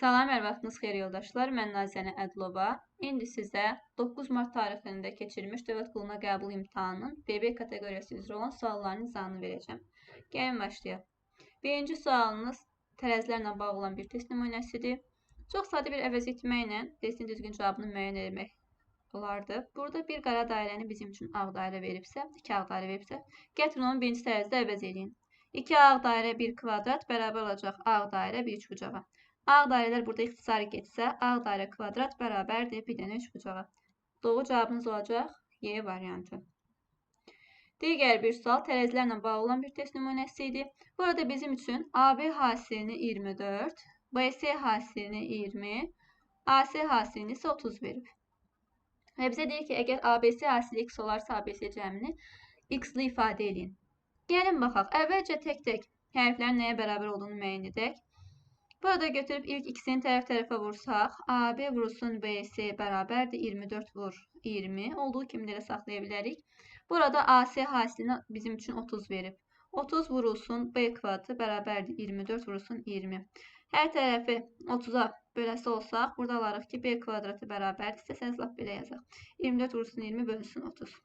Salam, hər vaxtınız xeyir yoldaşlar. Mən Nazənə Ədlova. İndi sizə 9 mart tarixində keçirilmiş Dövlət Quluna Qəbul imtahanının BB kateqoriyası üzrə olan sualların izahını verəcəm. Gəlin başlayaq. Birinci sualınız tərəzilərlə bağlı olan bir test nümunəsidir. Çox sadə bir əvəz etməklə testin düzgün cavabını müəyyən etmək olardı. Burada bir qara dairəni bizim üçün ağ dairə veribsə, 2 ağ dairə veribsə, gətirin onu birinci tərəzidə əvəz edin. 2 ağ dairə 1 kvadrat bərabər olacaq ağ dairə 1 üçbucağa. Ağ dairələr burada ixtisari getsə, ağ dairə kvadrat bərabərdir 1 dənə üçbucağa. Doğru cavabımız olacaq Y variantı. Digər bir sual tərəzilərlə bağlı olan bir test nümunəsi idi. Burada bizim üçün AB hasilini 24, BC hasilini 20, AC hasilini isə 30 verib. Və bizə deyir ki, əgər ABC hasili x olarsa, ABC cəmini x-li ifadə edin. Gəlin baxaq. Əvvəlcə tək-tək hərflərin nəyə bərabər olduğunu müəyyən edək. Burada götürüb ilk ikisini tərəf-tərəfə vursaq, AB vurulsun BC bərabərdir 24 vur 20. Olduğu kimi də saxlaya bilərik. Burada AC hasilini bizim üçün 30 verib. 30 vurulsun B kvadratı bərabərdir 24 vurulsun 20. Hər tərəfi 30-a böləsi olsaq, burada alarıq ki, B kvadratı bərabərdir. İstəsəniz lap belə yazaq. 24 vurulsun 20 bölünsün 30.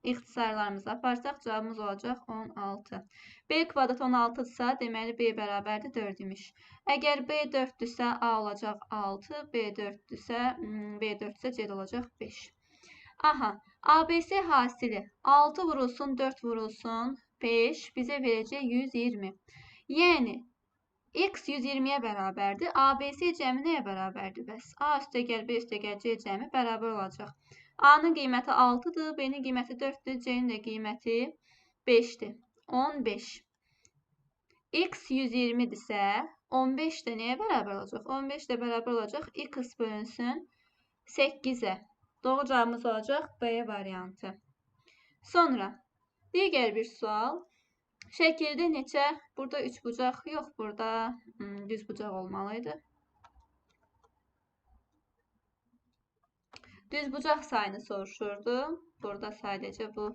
İxtisarlarımızı aparsaq, cavabımız olacaq 16. B kvadrat 16-dırsa, deməli B bərabərdir 4 imiş. Əgər B 4-dürsə, A olacaq 6, B 4-dürsə, C olacaq 5. Aha, ABC hasili 6 vurulsun, 4 vurulsun, 5 bizə verəcək 120. Yəni, x 120-yə bərabərdir. ABC cəmi nəyə bərabərdir bəs? A üstəgəl B üstəgəl C cəmi bərabər olacaq. A-nın qiyməti 6-dır, B-nin qiyməti 4-dür, C-nin də qiyməti 5-dir. 15. X 120-dirsə, 15 də nəyə bərabər olacaq? 15 də bərabər olacaq x bölünsün 8-ə. Doğru cavabımız olacaq B variantı. Sonra, digər bir sual. Şəkildə neçə? Burada 3 bucaq yox, burada düz bucaq olmalıydı. Düz bucaq sayını soruşurdu. Burada sadəcə bu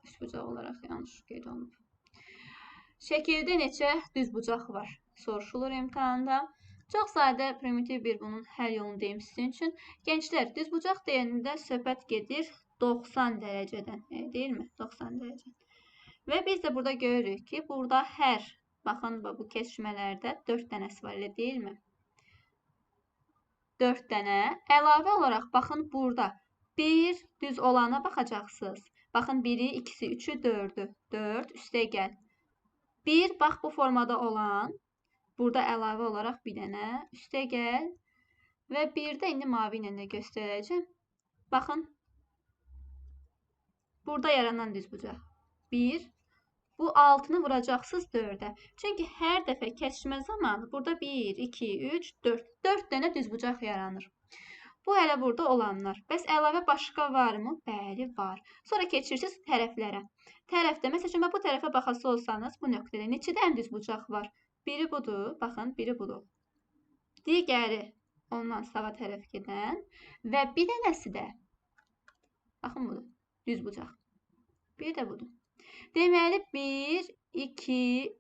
3 bucaq olaraq yanlış qeyd olunub. Şəkildə neçə düz bucaq var? Soruşulur imtahanda. Çox sadə, primitiv bir bunun həll yolunu deyim sizin üçün. Gənclər, düz bucaq deyəndə söhbət gedir 90 dərəcədən. Deyilmi? 90 dərəcədən. Və biz də burada görürük ki, burada hər, baxın bu kesişmələrdə 4 dənəsi var, elə deyilmi? 4 dənə. Əlavə olaraq, baxın burada 1 düz olana baxacaqsınız. Baxın 1-i, 2-si, 3-ü, 4-ü. 4 üstə gəl. 1, bax bu formada olan, burada əlavə olaraq bir dənə üstə gəl. Və 1-də indi mavi ilə də göstərəcəm. Baxın, burada yaranan düz bucaq. 1, bu 6-nı vuracaqsınız 4-ə. Çünki hər dəfə kəsişmə zamanı burada 1, 2, 3, 4. 4 dənə düz bucaq yaranır. Bu hələ burada olanlar. Bəs əlavə başqa varmı? Bəli, var. Sonra keçirsiniz tərəflərə. Tərəfdə, məsələn, bu tərəfə baxası olsanız, bu nöqtədə neçə dənə düz bucaq var? Biri budur, baxın, biri budur. Digəri ondan sağa tərəf gedən və bir dənəsi də, baxın budur, düz bucaq. Bir də budur. Deməli, 1, 2,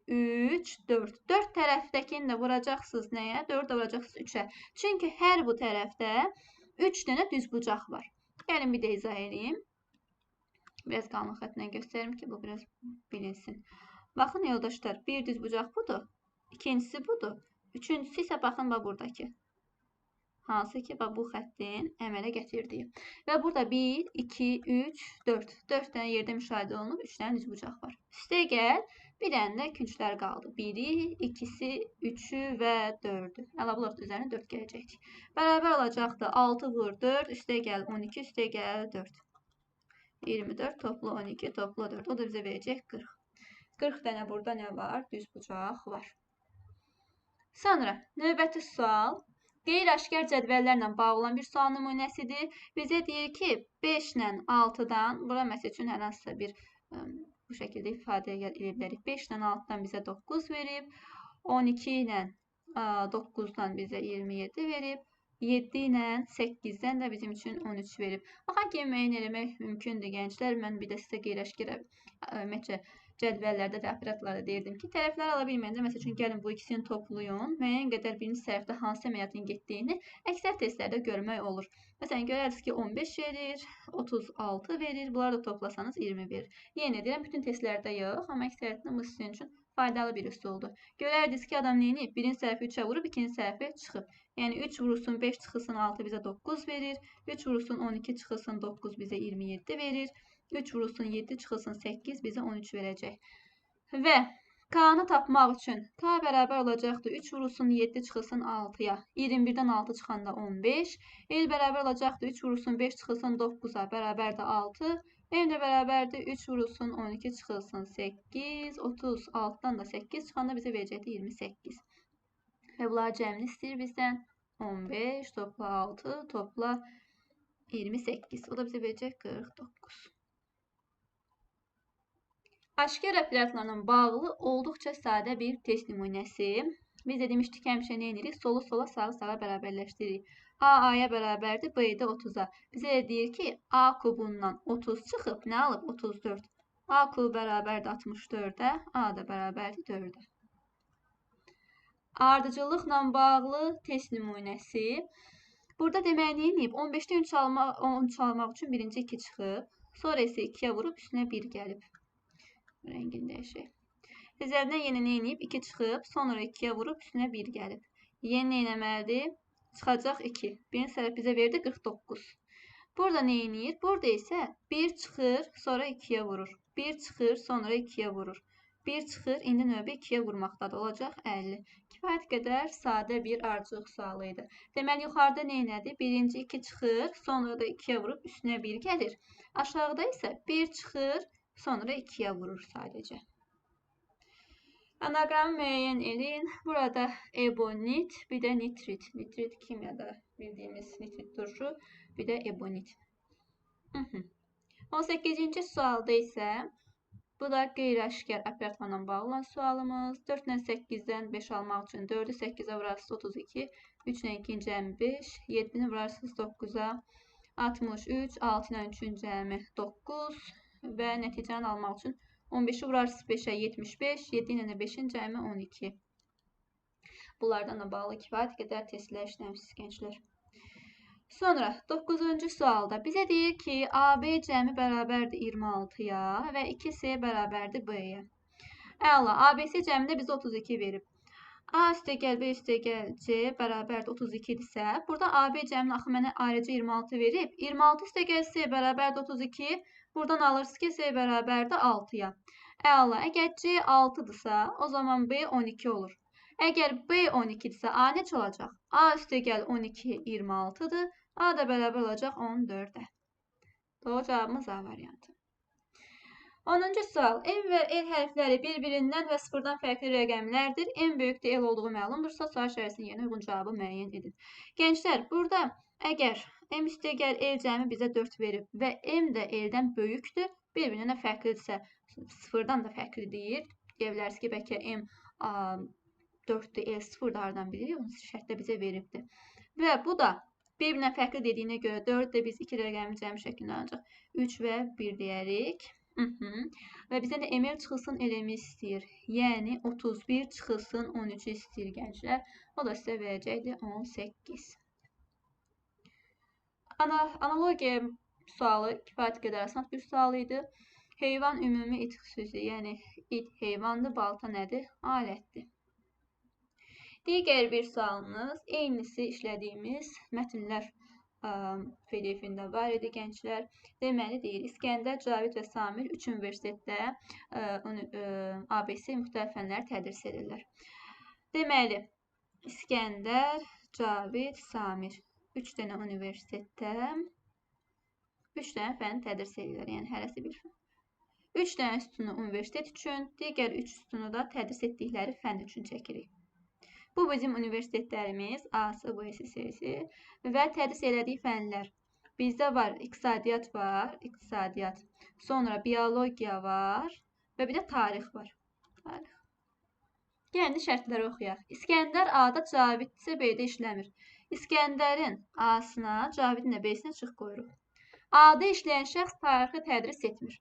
3, 4. 4 tərəfdəkini də vuracaqsınız nəyə? 4 də vuracaqsınız 3-ə. Çünki hər bu tərəfdə 3 dənə düz bucaq var. Gəlin bir də izah edeyim. Biraz qalın xətlə göstərim ki, bu biraz bilinsin. Baxın, yoldaşlar, bir düz bucaq budur. İkincisi budur. Üçüncüsü isə baxın, buradakı. Hansı ki, bu xəttin əmələ gətirdiyi. Və burada 1, 2, 3, 4. 4 dənə yerdə müşahidə olunub, 3 dənə düz bucaq var. Üstə gəl, bir dənə də künclər qaldı. 1-i, 2-si, 3-ü və 4-ü. Əlavə olaraq üzərinə 4 gələcəkdir. Bərabər olacaqdır 6 vur 4, üstə gəl 12, üstə gəl 4. 24 toplu 12, toplu 4. O da bizə verəcək 40. 40 dənə burada nə var? Düz bucaq var. Sonra, növbəti sual. Qeyri-aşkar cədvəllərlə bağlı olan bir sual nümunəsidir. Bizə deyir ki, 5 ilə 6-dan, bura məsəl üçün hər hansısa bir bu şəkildə ifadə edə bilərik. 5 ilə 6-dan bizə 9 verib, 12 ilə 9-dan bizə 27 verib, 7 ilə 8-dən də bizim üçün 13 verib. Baxan kimi müəyyən eləmək mümkündür, gənclər. Mən bir də sizə qeyri-aşkar cədvəllərdə və operatlarda deyirdim ki, tərəfləri ala bilməyəndə, məsəl üçün, gəlin bu ikisini toplayın, müəyyən qədər birinci tərəfdə hansı əməliyyatın getdiyini əksər testlərdə görmək olur. Məsələn, görərsiniz ki, 15 verir, 36 verir, bunları da toplasanız 20 verir. Yenə deyirəm, bütün testlərdə yox, amma əksəriyyətində bu sizin üçün faydalı bir üsuldur. Görərdiniz ki, adam neyini? Birinci tərəfi 3-ə vurub, ikinci tərəfi çıxıb. Yəni 3 vurulsun 5 çıxılsın 6 bizə 9 verir. 3 vurulsun 12 çıxılsın 9 bizə 27 verir. 3 vurulsun 7 çıxılsın 8 bizə 13 verəcək. Və K-nı tapmaq üçün K bərabər olacaqdır 3 vurulsun 7 çıxılsın 6-ya. 21-dən 6 çıxanda 15. L bərabər olacaqdır 3 vurulsun 5 çıxılsın 9-a bərabərdir 6. M də bərabərdir 3 vurulsun 12 çıxılsın 8. 36-dan da 8 çıxanda bizə verəcəkdir 28. Və bunlar cəmini istəyir bizdən 15 topla 6 topla 28. O da bizə verəcək 49. Aşkar operatlarla bağlı olduqca sadə bir test nümunəsi. Biz də demişdik həmişə nə edirik? Solu sola, sağı sağa bərabərləşdiririk. A A-ya bərabərdir, B də 30-a. Bizə də deyir ki, A kubundan 30 çıxıb, nə alıb? 34. A kubu bərabərdir 64-ə, A da bərabərdir 4-ə. Ardıcıllıqla bağlı test nümunəsi. Burada demək neyinib? 15-dən 10 çalmaq üçün birinci 2 çıxıb, sonra isə 2-yə vurub üstünə 1 gəlib. Rəngini dəyişək. Üzərindən yenə neyinib? 2 çıxıb, sonra 2-yə vurub üstünə 1 gəlib. Yenə neynəməlidir? Çıxacaq 2. Birinci tərəf bizə verdi 49. Burada neyinir? Burada isə 1 çıxır, sonra 2-yə vurur. 1 çıxır, sonra 2-yə vurur. 1 çıxır, indi növbə 2-yə vurmaqdadır. Olacaq 50. Kifayət qədər sadə bir ardıcıllıq sualı idi. Deməli, yuxarıda neynədir? Birinci 2 çıxır, sonra da 2-yə vurub üstünə 1 gəlir. Aşağıda isə 1 çıxır, sonra 2-yə vurur sadəcə. Anaqramı müəyyən edin. Burada ebonit, bir də nitrit. Nitrit kimyada bildiyimiz nitrit turşu, bir də ebonit. 18-ci sualda isə bu da qeyri-aşkar operatorla bağlı olan sualımız. 4 ilə 8-dən 5 almaq üçün 4-ü 8-ə vurarsınız 32, 3 ilə 2-ci cəmi 5, 7-ni vurarsınız 9-a 63, 6 ilə 3-ün cəmi 9 və nəticəni almaq üçün 15-i vurarsınız 5-ə 75, 7 ilə 5-in cəmi 12. Bunlardan da bağlı kifayət qədər testlər işləmişsiniz gənclər. Sonra 9-cu sualda bizə deyir ki, AB cəmi bərabərdir 26-ya və 2C bərabərdir B-yə. Əla, ABC cəmində bizə 32 verib. A üstəgəl B üstəgəl C bərabərdir 32-dirsə, burada AB cəminin axı mənə ayrıca 26 verib. 26 üstəgəl C bərabərdir 32, buradan alırsınız ki, C bərabərdir 6-ya. Əla, əgər C 6-dırsa, o zaman B 12 olur. Əgər B 12-dirsə, A neçə olacaq? A üstəgəl 12 26-dır. A da bərabər olacaq 14-ə. Doğru cavabımız A variantı. 10-cu sual. M və L hərfləri bir-birindən və sıfırdan fərqli rəqəmlərdir. M böyükdə L olduğu məlumdursa, sual içərisində yerinə uyğun cavabı müəyyən edin. Gənclər, burada əgər M üstəgəl L cəmi bizə 4 verib və M də L-dən böyükdür, bir-birindən fərqlidirsə, sıfırdan da fərqli deyir. Deyə bilərsiniz ki, bəlkə M 4-dür, L 0-dır, haradan bilirik, onun şərtdə bizə veribdir. Və bu da bir-birindən fərqli dediyinə görə 4 də biz 2 rəqəmi cəmi şəklində ancaq 3 və 1 deyərik. Və bizdən də ML çıxılsın LM-i istəyir. Yəni 31 çıxılsın 13-ü istəyir gənclər. O da sizə verəcəkdir 18. Analogiya sualı kifayət qədər asan bir sual idi. Heyvan ümumi it xüsusi, yəni it heyvandır, balta nədir? Alətdir. Digər bir sualımız, eynisi işlədiyimiz mətnlər PDF-ində var idi gənclər. Deməli deyir, İskəndər, Cavid və Samir 3 universitetdə ABC müxtəlif fənlər tədris edirlər. Deməli, İskəndər, Cavid, Samir 3 dənə universitetdə 3 dənə fən tədris edirlər, yəni hərəsi bir fən. 3 dənə sütunu universitet üçün, digər 3 sütunu da tədris etdikləri fən üçün çəkirik. Bu bizim universitetlərimiz A-sı, B-si, C-si və tədris elədiyi fənlər. Bizdə var, iqtisadiyyat var, iqtisadiyyat. Sonra biologiya var və bir də tarix var. Tarix. Yəni şərtləri oxuyaq. İskəndər A-da, Cavid isə B-də işləmir. İskəndərin A-sına, Cavidin də B-sinə çıx qoyuruq. A-da işləyən şəxs tarixi tədris etmir.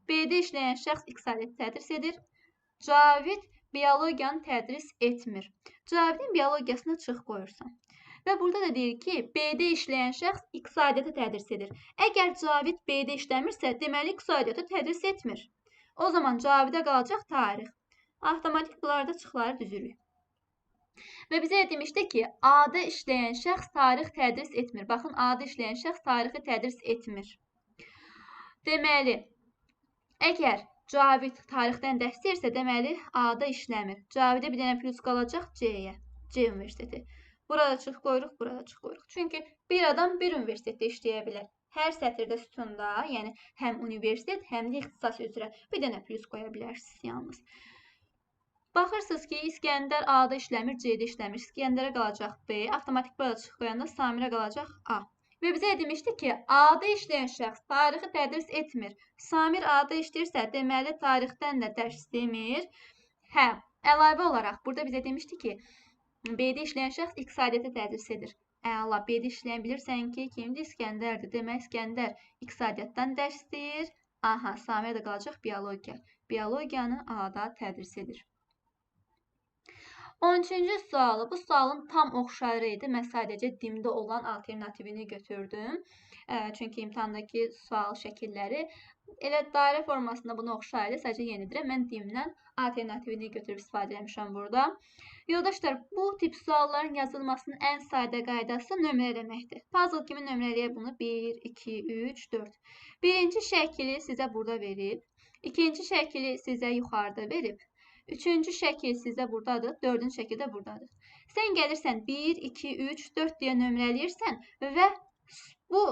B-də işləyən şəxs iqtisadiyyatı tədris edir. Cavid biologiyanı tədris etmir. Cavidin biologiyasını çıx qoyursan. Və burada da deyir ki, B-də işləyən şəxs iqtisadiyyatı tədris edir. Əgər Cavid B-də işləmirsə, deməli iqtisadiyyatı tədris etmir. O zaman Cavidə qalacaq tarix. Avtomatik bunlarda çıxları düzürük. Və bizə demişdi ki, A-da işləyən şəxs tarix tədris etmir. Baxın, A-da işləyən şəxs tarixi tədris etmir. Deməli, əgər Cavid tarixdən dərs deyirsə, deməli A-da işləmir. Cavidə bir dənə plus qalacaq C-yə. C universiteti. Burada çıx qoyuruq, burada çıx qoyuruq. Çünki bir adam bir universitetdə işləyə bilər. Hər sətirdə sütunda, yəni həm universitet, həm də ixtisas üzrə bir dənə plus qoya bilərsiniz yalnız. Baxırsınız ki, İskəndər A-da işləmir, C-də işləmir. İskəndərə qalacaq B, avtomatik burada çıx qoyanda Samirə qalacaq A. Və bizə demişdi ki, A-da işləyən şəxs tarixi tədris etmir. Samir A-da işləyirsə, deməli tarixdən də dərs demir. Hə, əlavə olaraq burada bizə demişdi ki, B-də işləyən şəxs iqtisadiyyatı tədris edir. Əla, B-də işləyən bilirsən ki, kimdir? İskəndərdir. Demək, İskəndər iqtisadiyyatdan dərs deyir. Aha, Samirə də qalacaq biologiya. Biologiyanı A-da tədris edir. 13-cü sualı. Bu sualın tam oxşarı idi. Mən sadəcə dimdə olan alternativini götürdüm. Çünki imtahandakı sual şəkilləri elə dairə formasında bunu oxşarı, sadəcə yenidirəm. Mən dimdən alternativini götürüb istifadə etmişəm burada. Yoldaşlar, bu tip sualların yazılmasının ən sadə qaydası nömrələməkdir. Puzzle kimi nömrələyə bunu 1, 2, 3, 4. Birinci şəkili sizə burada verib. İkinci şəkili sizə yuxarıda verib. Üçüncü şəkil sizdə buradadır, dördüncü şəkil də buradadır. Sən gəlirsən 1, 2, 3, 4 deyə nömrələyirsən və bu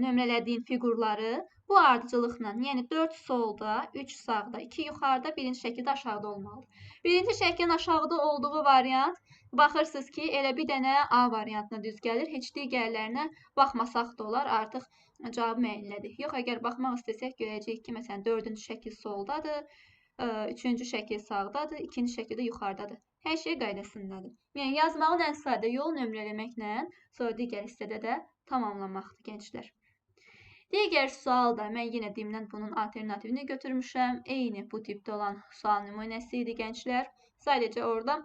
nömrələdiyin fiqurları bu ardıcılıqla, yəni 4 solda, 3 sağda, 2 yuxarıda, birinci şəkildə aşağıda olmalıdır. Birinci şəklin aşağıda olduğu variant, baxırsınız ki, elə bir dənə A variantına düz gəlir. Heç digərlərinə baxmasaq da olar, artıq cavab müəyyənlədir. Yox, əgər baxmaq istəsək, görəcəyik ki, məsələn, dördüncü şəkil soldadır. Üçüncü şəkil sağdadır, ikinci şəkil də yuxarıdadır. Hər şey qaydasındadır. Yəni, yazmağın ən sadə yolu nömrələməklə, sonra digər hissədə də tamamlamaqdır, gənclər. Digər sualda mən yenə dimdən bunun alternativini götürmüşəm. Eyni bu tipdə olan sual nümunəsi idi, gənclər. Sadəcə orada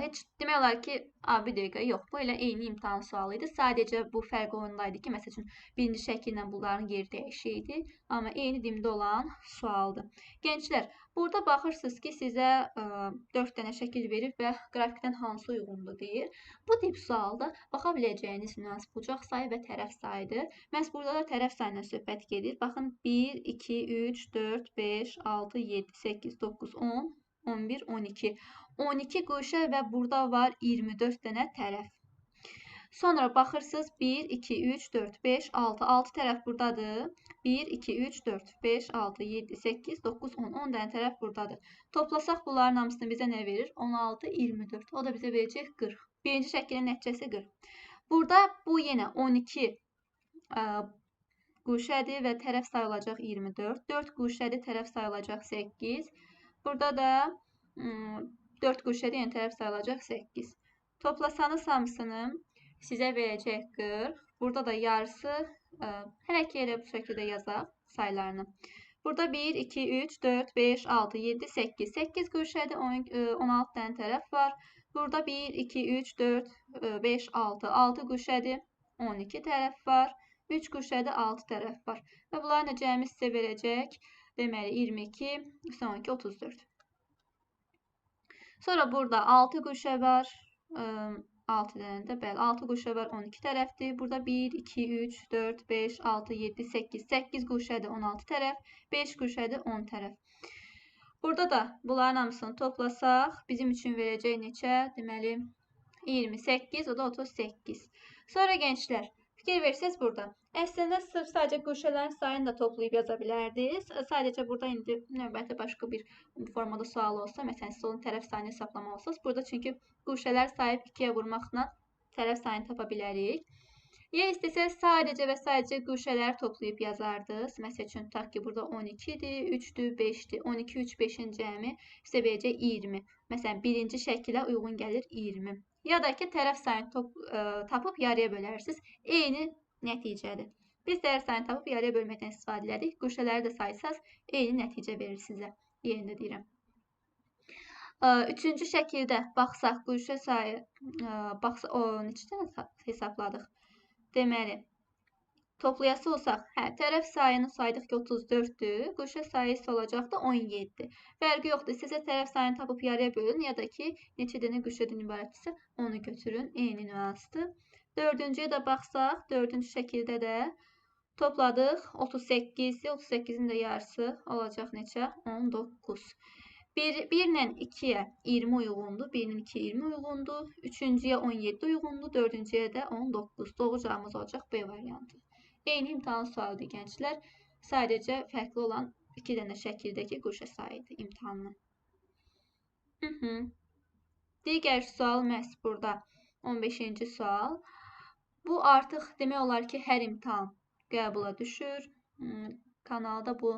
heç demək olar ki, bir dəqiqə, yox, bu elə eyni imtahan sualı idi. Sadəcə bu fərq ondaydı ki, məsəl üçün, birinci şəkillə bunların yeri dəyişikdi, amma eyni dimdə olan sualdır. Gənclər, burada baxırsınız ki, sizə 4 dənə şəkil verib və qrafikdən hansı uyğundur deyir. Bu tip sualda baxa biləcəyiniz nüans bucaq sayı və tərəf sayıdır. Məhz burada da tərəf sayından söhbət gedir. Baxın, 1, 2, 3, 4, 5, 6, 7, 8, 9, 10, 11, 12. 12 quşə və burada var 24 dənə tərəf. Sonra baxırsınız 1, 2, 3, 4, 5, 6. 6 tərəf buradadır. 1, 2, 3, 4, 5, 6, 7, 8, 9, 10. 10 dənə tərəf buradadır. Toplasaq bunların hamısını bizə nə verir? 16, 24. O da bizə verəcək 40. Birinci şəklin nəticəsi 40. Burada bu yenə 12 quşədir və tərəf sayılacaq 24. 4 quşədir, tərəf sayılacaq 8. Burada da 4 quşədir, yəni tərəf sayılacaq 8. Toplasanız hamısını sizə verəcək 40. Burada da yarısı, hələ ki elə bu şəkildə yazaq saylarını. Burada 1, 2, 3, 4, 5, 6, 7, 8. 8 quşədir, 16 dənə tərəf var. Burada 1, 2, 3, 4, 5, 6. 6 quşədir, 12 tərəf var. 3 quşədir, 6 tərəf var. Və bunların cəmi sizə verəcək, deməli 22, 12, 34. Sonra burada 6 quşə var, 6 dənə də, bəli, 6 quşə var, 12 tərəfdir. Burada 1, 2, 3, 4, 5, 6, 7, 8, 8 quşədir, 16 tərəf, 5 quşədir, 10 tərəf. Burada da bunların hamısını toplasaq, bizim üçün verəcək neçə? Deməli, 28, o da 38. Sonra gənclər, fikir versəz burada. Əslində, sırf sadəcə quşələrin sayını da toplayıb yaza bilərdiniz. Sadəcə burada indi növbəti başqa bir formada sual olsa, məsələn, siz onun tərəf sayını hesablama olsanız, burada çünki quşələr sayıb 2-yə vurmaqla tərəf sayını tapa bilərik. Ya istəsəz sadəcə və sadəcə quşələri toplayıb yazardınız. Məsəl üçün, tutaq ki, burada 12-dir, 3-dür, 5-dir. 12, 3, 5-in cəmi sizə verəcək 20. Məsələn, birinci şəkilə uyğun gəlir 20. Ya da ki, tərəf sayını tapıb yarıya bölərsiniz. Eyni nəticədir. Biz dəyər sayını tapıb yarıya bölməkdən istifadə edirik. Quşələri də saysaz eyni nəticə verir sizə. Yerində deyirəm. Üçüncü şəkildə baxsaq, quşə sayı neçədən hesabladıq? Deməli, toplayası olsaq, tərəf sayını saydıq ki 34'dür. Quşə sayı isə olacaq da 17. Fərqi yoxdur. Sizə tərəf sayını tapıb yarıya bölün ya da ki neçə dənə quşədən ibarətdirsə onu götürün. Eyni nüansdır. Dördüncüyə də baxsaq, dördüncü şəkildə də topladıq 38'dir. 38'in də yarısı olacaq neçə? 19. 1 ilə 2'yə 20 uyğundur. 1 ilə 2 20 uyğundur. Üçüncüyə 17 uyğundur. Dördüncüyə də 19. Doğru cavabımız olacaq B variantı. Eyni imtahan sualıdır gənclər. Sadəcə fərqli olan 2 dənə şəkildəki quşə sayıdır imtahanın. Digər sual məhz burada 15-ci sual. Bu artıq demək olar ki, hər imtahan qəbula düşür. Kanalda bu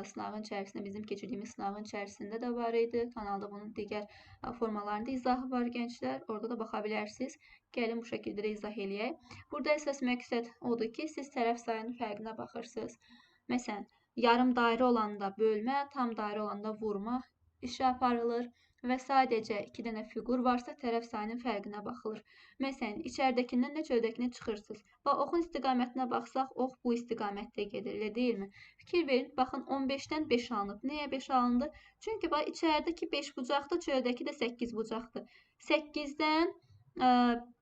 sınavın içərisində, bizim keçirdiyimiz sınavın içərisində də var idi. Kanalda bunun digər formalarında izahı var gənclər. Orada da baxa bilərsiniz. Gəlin bu şəkildə də izah eləyək. Burada əsas məqsəd odur ki, siz tərəf sayının fərqinə baxırsınız. Məsələn, yarım dairə olanda bölmə, tam dairə olanda vurma işi aparılır. Və sadəcə 2 dənə fiqur varsa tərəf sayının fərqinə baxılır. Məsələn, içəridəkindən də çöldəkini çıxırsınız. Oxun istiqamətinə baxsaq, ox bu istiqamətdə gedir, elə deyilmi? Fikir verin, baxın 15-dən 5 alınıb. Nəyə 5 alındı? Çünki içəridəki 5 bucaqdır, çöldəki də 8 bucaqdır. 8-dən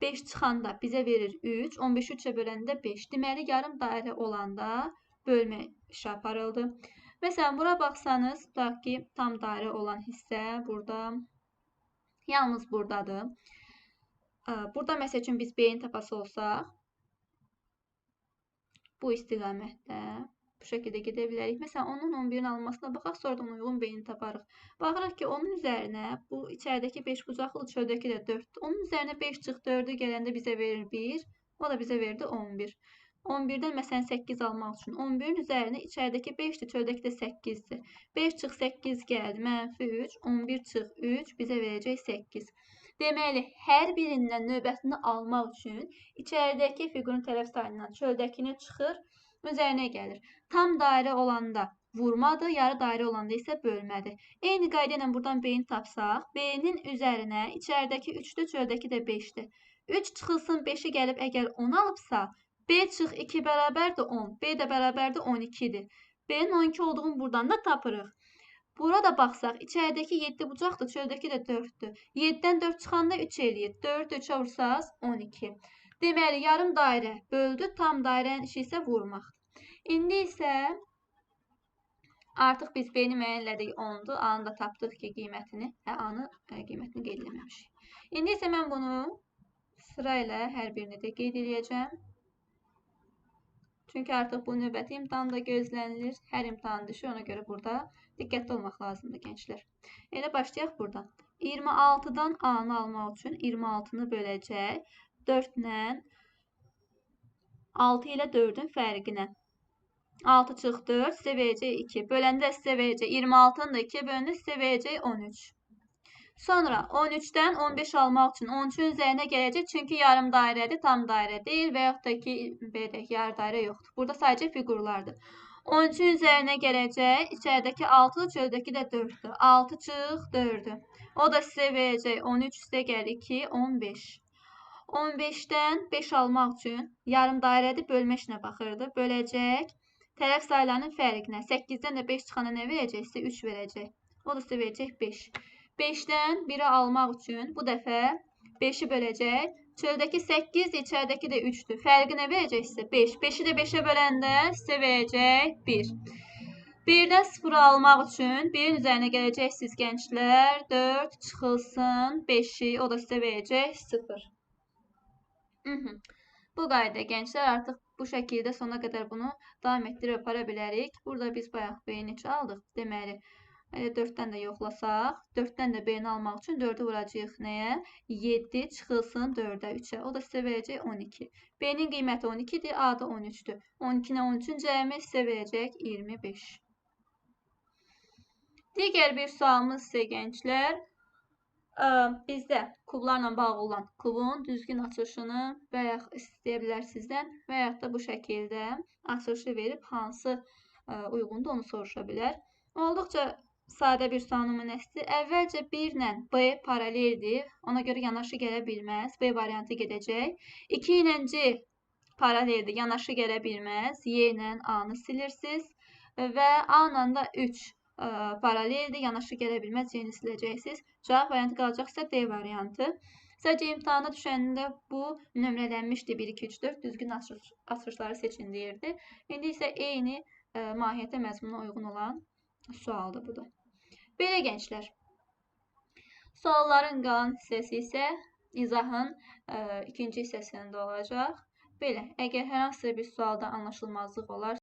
5 çıxanda bizə verir 3, 15-i 3-ə böləndə 5. Deməli, yarım dairə olanda bölmə işi aparıldı. Məsələn, bura baxsanız, tutaq ki, tam dairə olan hissə burada, yalnız buradadır. Burada məsəl üçün biz B-ni tapası olsaq, bu istiqamətdə bu şəkildə gedə bilərik. Məsələn, onun 11-in alınmasına baxaq, sonra da uyğun B-ni taparıq. Baxırıq ki, onun üzərinə bu içəridəki 5 bucaqlı, çöldəki də 4. Onun üzərinə 5 çıx 4'ü gələndə bizə verir 1, o da bizə verdi 11. 11'dən məsələn 8 almaq üçün 11'in üzərinə içəridəki 5'dir, çöldəki də 8'dir. 5 çıx 8 gəldi, -3, 11 çıx 3 bizə verəcək 8. Deməli, hər birindən növbətini almaq üçün içəridəki fiqurun tərəf sayından çöldəkini çıxır, üzərinə gəlir. Tam dairə olanda vurmadır, yarı dairə olanda isə bölmədir. Eyni qayda ilə buradan B-ni tapsaq, B-nin üzərinə içəridəki 3'dür, çöldəki də 5'dir. 3 çıxılsın 5'i gəlib əgər 10 alıbsa, B çıx 2 bərabərdir 10. B də bərabərdir 12'dir. B'nin 12 olduğunu buradan da tapırıq. Burada baxsaq, içəridəki 7 bucaqdır, çöldəki də 4'dür. 7'dən 4 çıxanda 3 eləyir. 4'ü 3'ə vursaz 12. Deməli, yarım dairə böldü, tam dairənin işi isə vurmaqdır. İndi isə artıq biz B-ni müəyyənlədik 10'dur. A-nı da tapdıq ki, qiymətini. A-nı qiymətini qeyd eləməmişik. İndi isə mən bunu sırayla hər birini də qeyd eləyəcəm. Çünki artıq bu növbəti imtahanda gözlənilir. Hər imtahan düşür, ona görə burada diqqətli olmaq lazımdır gənclər. Elə başlayaq buradan. 26'dan A-nı almaq üçün 26'nı böləcək 4 ilə 6 ilə 4'ün fərqinə. 6 çıx 4 sizə verəcək 2. Böləndə sizə verəcək 26'nı da 2 bölündə sizə verəcək 13. Sonra 13'dən 15 almaq üçün 13'ün üzərinə gələcək. Çünki yarım dairədir, tam dairə deyil və yaxud da ki, yarı dairə yoxdur. Burada sadəcə fiqurlardır. 13'ün üzərinə gələcək. İçəridəki 6, çöldəki də 4'dür. 6 çıx 4'dür. O da sizə verəcək 13 sizə gəlir 2, 15. 15'dən 5 almaq üçün yarım dairədir, bölmə işinə baxırdı. Böləcək. Tərəf sayılarının fərqinə. 8'dən də 5 çıxana nə verəcək? Sizə 3 verəcək. O da sizə verəcək 5. 5'dən 1'i almaq üçün bu dəfə 5'i böləcək. Çöldəki 8, içəridəki də 3'dür. Fərqi nə verəcək sizə? 5. 5'i də 5'ə böləndə sizə verəcək 1. 1'dən 0 almaq üçün 1'in üzərinə gələcəksiniz gənclər. 4 çıxılsın 5'i, o da sizə verəcək 0. Bu qayda gənclər artıq bu şəkildə sona qədər bunu davam etdirib apara bilərik. Burada biz bayaq B-ni neçə aldıq? Deməli, 4'dən də yoxlasaq, 4'dən də B-ni almaq üçün 4'ü vuracağıq nəyə? 7 çıxılsın 4'ə 3'ə. O da sizə verəcək 12. B-nin qiyməti 12'dir, A da 13'dür. 12 ilə 13'ün cəmi sizə verəcək 25. Digər bir sualımız isə gənclər, bizdə klublarla bağlı olan klubun düzgün açılışını və ya istəyə bilər sizdən və ya da bu şəkildə açılışı verib hansı uyğundur onu soruşa bilər. Olduqca sadə bir sual nümunəsidir. Əvvəlcə 1 ilə B paraleldir. Ona görə yanaşı gələ bilməz. B variantı gedəcək. 2 ilə C paraleldir. Yanaşı gələ bilməz. Y ilə A-nı silirsiniz. Və A ilə də 3 paraleldir. Yanaşı gələ bilməz. Y-ni siləcəksiniz. Cavab variantı qalacaqsa D variantı. Sadəcə imtahana düşəndə bu nömrələnmişdi. 1, 2, 3, 4 düzgün açılışları seçin deyirdi. İndi isə eyni mahiyyətə məzmuna uyğun olan sualdır bu da. Belə gənclər. Sualların qalan hissəsi isə izahın ikinci hissəsində olacaq. Belə, əgər hər hansı bir sualda anlaşılmazlıq olarsa,